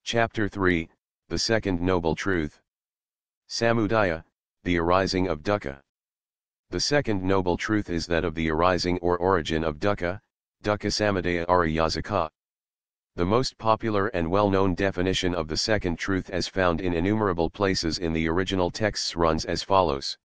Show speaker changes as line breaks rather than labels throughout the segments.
Chapter 3, The Second Noble Truth. Samudaya, the arising of Dukkha. The second noble truth is that of the arising or origin of Dukkha, Dukkha Samudaya Ariyazaka. The most popular and well-known definition of the second truth as found in innumerable places in the original texts runs as follows.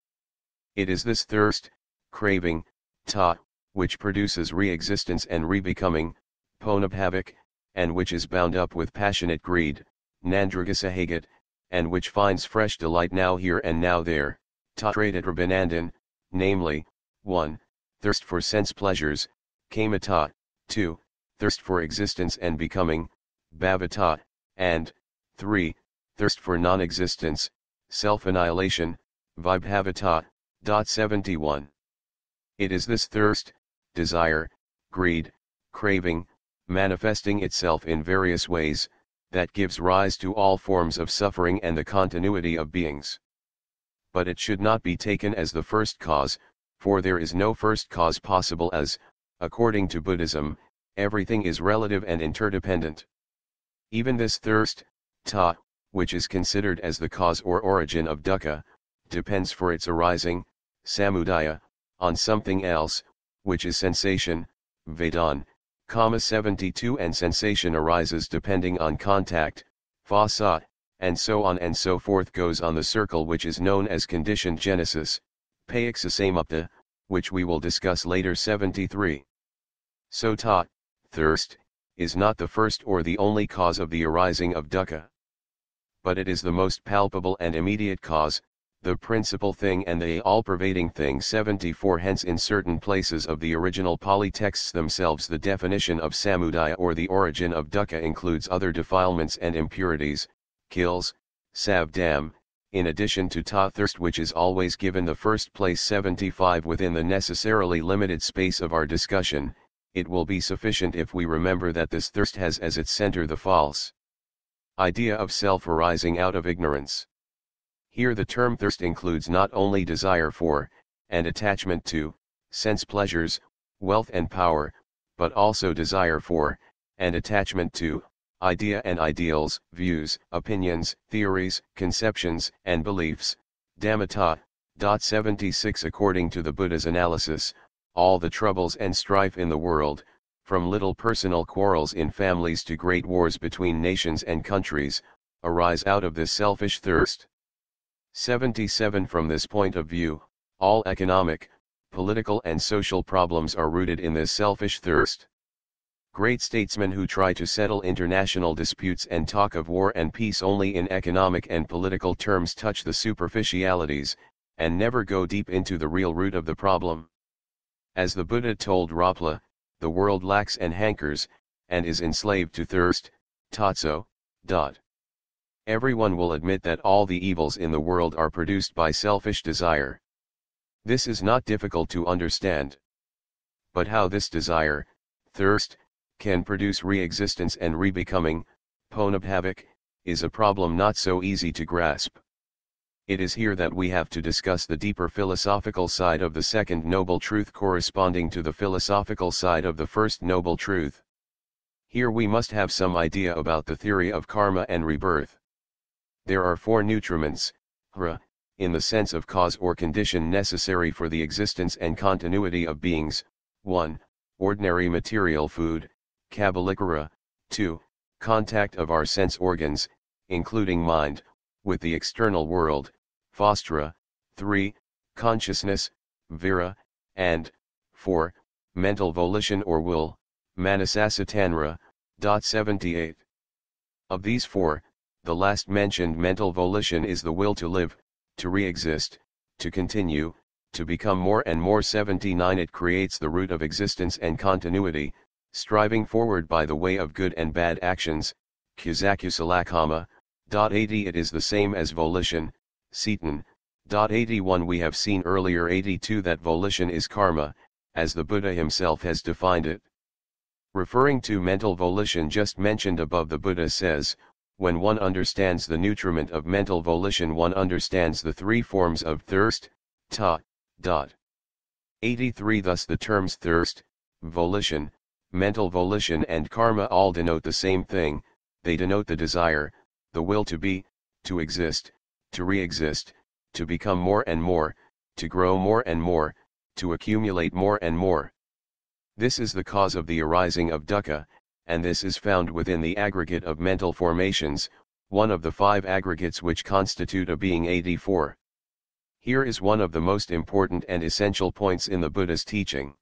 It is this thirst, craving, ta, which produces re-existence and re-becoming, ponabhavik, and which is bound up with passionate greed, nandragasahagat, and which finds fresh delight now here and now there, tatradat namely, 1. Thirst for sense pleasures, kamata, 2. Thirst for existence and becoming, bhavata, and 3. Thirst for non-existence, self-annihilation, vibhavata. 71. It is this thirst, desire, greed, craving, manifesting itself in various ways, that gives rise to all forms of suffering and the continuity of beings. But it should not be taken as the first cause, for there is no first cause possible as, according to Buddhism, everything is relative and interdependent. Even this thirst, ta, which is considered as the cause or origin of dukkha, depends for its arising, samudaya, on something else, which is sensation, vedan, 72, and sensation arises depending on contact, phasa, and so on and so forth goes on the circle which is known as conditioned genesis, paiksasamupta, which we will discuss later. 73. So ta, thirst, is not the first or the only cause of the arising of dukkha. But it is the most palpable and immediate cause, the principal thing and the all-pervading thing. 74. Hence in certain places of the original Pali texts themselves the definition of samudaya or the origin of dukkha includes other defilements and impurities, kills, savdam, in addition to ta thirst which is always given the first place. 75. Within the necessarily limited space of our discussion, it will be sufficient if we remember that this thirst has as its center the false idea of self arising out of ignorance. Here the term thirst includes not only desire for, and attachment to, sense pleasures, wealth and power, but also desire for, and attachment to, idea and ideals, views, opinions, theories, conceptions, and beliefs, dhammata. 76. According to the Buddha's analysis, all the troubles and strife in the world, from little personal quarrels in families to great wars between nations and countries, arise out of this selfish thirst. 77. From this point of view, all economic, political and social problems are rooted in this selfish thirst. Great statesmen who try to settle international disputes and talk of war and peace only in economic and political terms touch the superficialities, and never go deep into the real root of the problem. As the Buddha told Rahula, the world lacks and hankers, and is enslaved to thirst, tatso. Everyone will admit that all the evils in the world are produced by selfish desire. This is not difficult to understand. But how this desire, thirst, can produce re-existence and re-becoming, ponabhavik, is a problem not so easy to grasp. It is here that we have to discuss the deeper philosophical side of the second noble truth corresponding to the philosophical side of the first noble truth. Here we must have some idea about the theory of karma and rebirth. There are four nutriments, in the sense of cause or condition necessary for the existence and continuity of beings. 1. Ordinary material food, kabalikara. 2. Contact of our sense organs, including mind, with the external world, fastra. 3. Consciousness, vira, and 4. Mental volition or will, manasasatanra. 78. Of these four, the last mentioned mental volition is the will to live, to re-exist, to continue, to become more and more. 79. It creates the root of existence and continuity, striving forward by the way of good and bad actions, kusakusalakama. 80. It is the same as volition, cetan. 81. We have seen earlier. 82. That volition is karma, as the Buddha himself has defined it. Referring to mental volition just mentioned above, the Buddha says, when one understands the nutriment of mental volition, one understands the three forms of thirst, ta. 83. Thus the terms thirst, volition, mental volition and karma all denote the same thing, they denote the desire, the will to be, to exist, to re-exist, to become more and more, to grow more and more, to accumulate more and more. This is the cause of the arising of dukkha, and this is found within the aggregate of mental formations, one of the 5 aggregates which constitute a being 84. Here is one of the most important and essential points in the Buddha's teaching.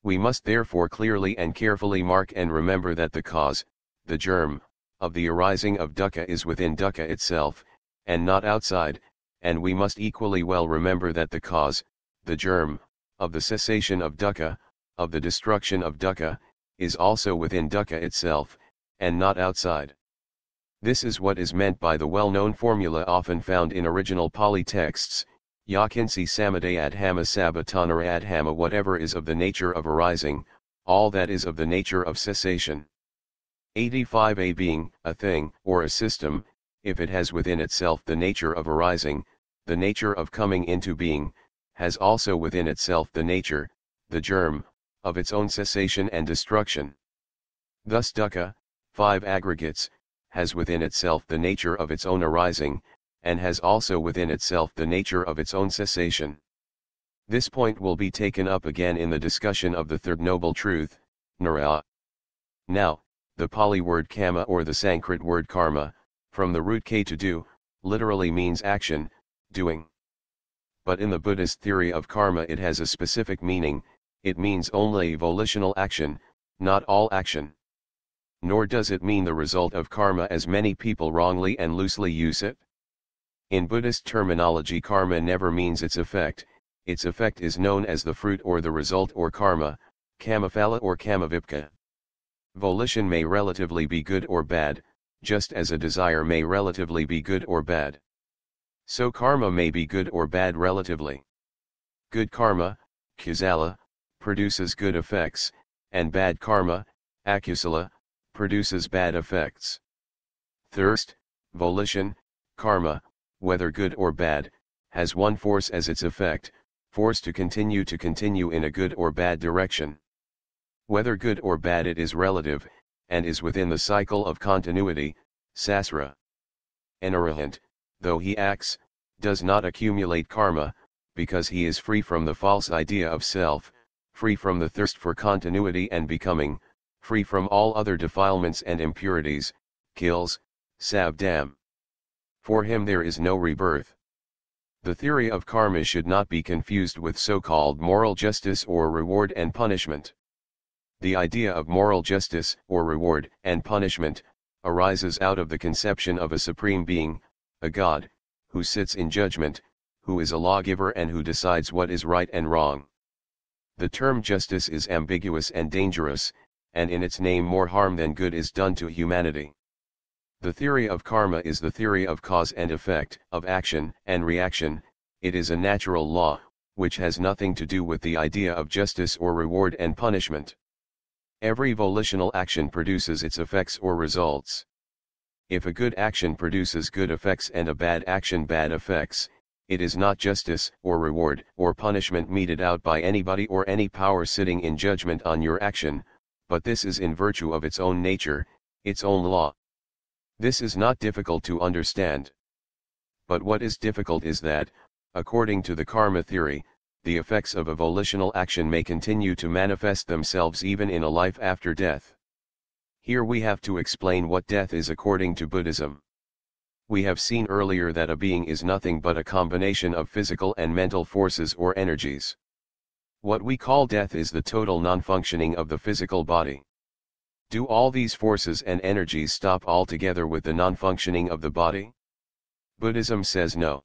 We must therefore clearly and carefully mark and remember that the cause, the germ, of the arising of dukkha is within dukkha itself, and not outside, and we must equally well remember that the cause, the germ, of the cessation of dukkha, of the destruction of dukkha, is also within dukkha itself, and not outside. This is what is meant by the well-known formula often found in original Pali texts, Yakinsi Samudaya Adhama Sabatanara Adhama. Whatever is of the nature of arising, all that is of the nature of cessation. 85. A being, a thing, or a system, if it has within itself the nature of arising, the nature of coming into being, has also within itself the nature, the germ, of its own cessation and destruction. Thus dukkha, 5 aggregates, has within itself the nature of its own arising, and has also within itself the nature of its own cessation. This point will be taken up again in the discussion of the third noble truth, nara. Now, the Pali word kama or the Sanskrit word karma, from the root k to do, literally means action, doing. But in the Buddhist theory of karma it has a specific meaning, it means only volitional action, not all action. Nor does it mean the result of karma as many people wrongly and loosely use it. In Buddhist terminology, karma never means its effect is known as the fruit or the result or karma, kamaphala or kamavipka. Volition may relatively be good or bad, just as a desire may relatively be good or bad. So karma may be good or bad relatively. Good karma, kusala, produces good effects, and bad karma, akusala, produces bad effects. Thirst, volition, karma, whether good or bad, has one force as its effect, force to continue in a good or bad direction. Whether good or bad it is relative, and is within the cycle of continuity, sasra. An arahant, though he acts, does not accumulate karma, because he is free from the false idea of self, free from the thirst for continuity and becoming, free from all other defilements and impurities, kills, sabdam. For him there is no rebirth. The theory of karma should not be confused with so-called moral justice or reward and punishment. The idea of moral justice or reward and punishment arises out of the conception of a supreme being, a God, who sits in judgment, who is a lawgiver and who decides what is right and wrong. The term justice is ambiguous and dangerous, and in its name more harm than good is done to humanity. The theory of karma is the theory of cause and effect, of action and reaction. It is a natural law, which has nothing to do with the idea of justice or reward and punishment. Every volitional action produces its effects or results. If a good action produces good effects and a bad action bad effects, it is not justice or reward or punishment meted out by anybody or any power sitting in judgment on your action, but this is in virtue of its own nature, its own law. This is not difficult to understand. But what is difficult is that, according to the karma theory, the effects of a volitional action may continue to manifest themselves even in a life after death. Here we have to explain what death is according to Buddhism. We have seen earlier that a being is nothing but a combination of physical and mental forces or energies. What we call death is the total non-functioning of the physical body. Do all these forces and energies stop altogether with the non-functioning of the body? Buddhism says no.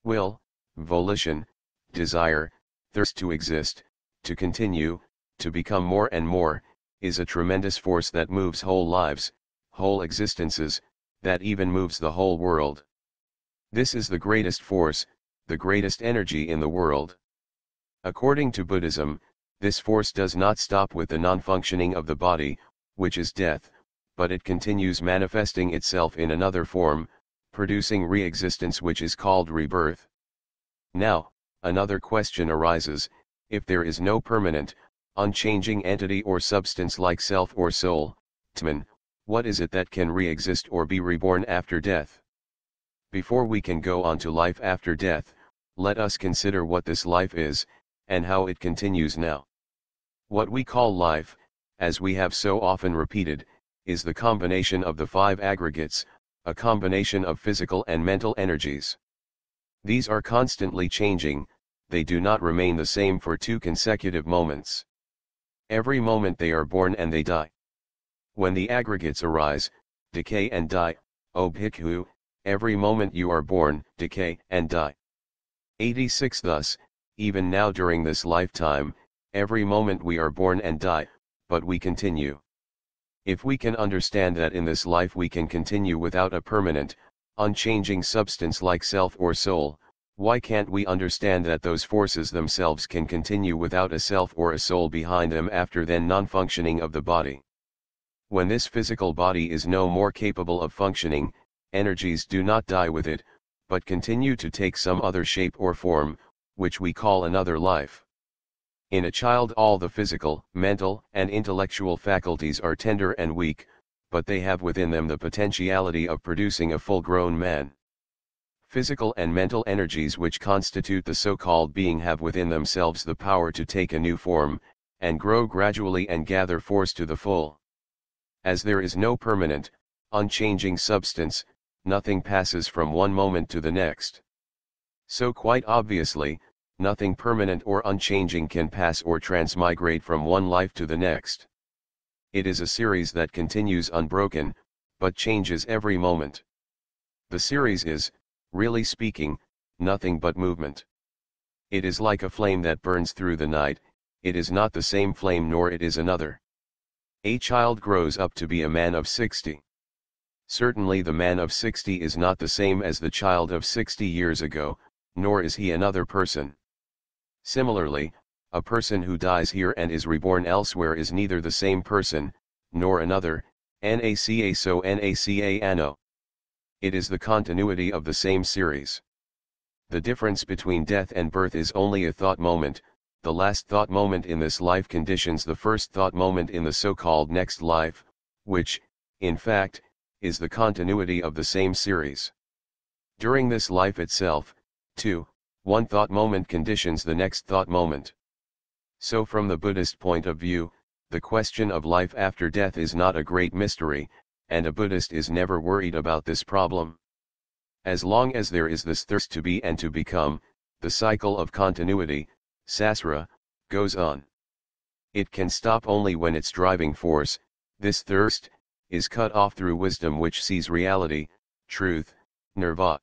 Will, volition, desire, thirst to exist, to continue, to become more and more, is a tremendous force that moves whole lives, whole existences, that even moves the whole world. This is the greatest force, the greatest energy in the world. According to Buddhism, this force does not stop with the non-functioning of the body, which is death, but it continues manifesting itself in another form, producing re-existence which is called rebirth. Now, another question arises: if there is no permanent, unchanging entity or substance like self or soul, Atman, What is it that can re-exist or be reborn after death? Before we can go on to life after death, let us consider what this life is, and how it continues now. What we call life, as we have so often repeated, is the combination of the five aggregates, a combination of physical and mental energies. These are constantly changing, they do not remain the same for 2 consecutive moments. Every moment they are born and they die. When the aggregates arise, decay and die, O bhikkhu, every moment you are born, decay and die. 86 Thus, even now during this lifetime, every moment we are born and die, but we continue. If we can understand that in this life we can continue without a permanent, unchanging substance like self or soul, why can't we understand that those forces themselves can continue without a self or a soul behind them after then non-functioning of the body? When this physical body is no more capable of functioning, energies do not die with it, but continue to take some other shape or form, which we call another life. In a child all the physical, mental, and intellectual faculties are tender and weak, but they have within them the potentiality of producing a full-grown man. Physical and mental energies which constitute the so-called being have within themselves the power to take a new form, and grow gradually and gather force to the full. As there is no permanent, unchanging substance, nothing passes from one moment to the next. So quite obviously, nothing permanent or unchanging can pass or transmigrate from one life to the next. It is a series that continues unbroken, but changes every moment. The series is, really speaking, nothing but movement. It is like a flame that burns through the night, it is not the same flame nor it is another. A child grows up to be a man of 60. Certainly the man of 60 is not the same as the child of 60 years ago, nor is he another person. Similarly, a person who dies here and is reborn elsewhere is neither the same person, nor another, naca so naca anno. It is the continuity of the same series. The difference between death and birth is only a thought moment, the last thought moment in this life conditions the first thought moment in the so-called next life, which, in fact, is the continuity of the same series. During this life itself, too, one thought moment conditions the next thought moment. So from the Buddhist point of view, the question of life after death is not a great mystery, and a Buddhist is never worried about this problem. As long as there is this thirst to be and to become, the cycle of continuity, sasra, goes on. It can stop only when its driving force, this thirst, is cut off through wisdom which sees reality, truth, nirvana.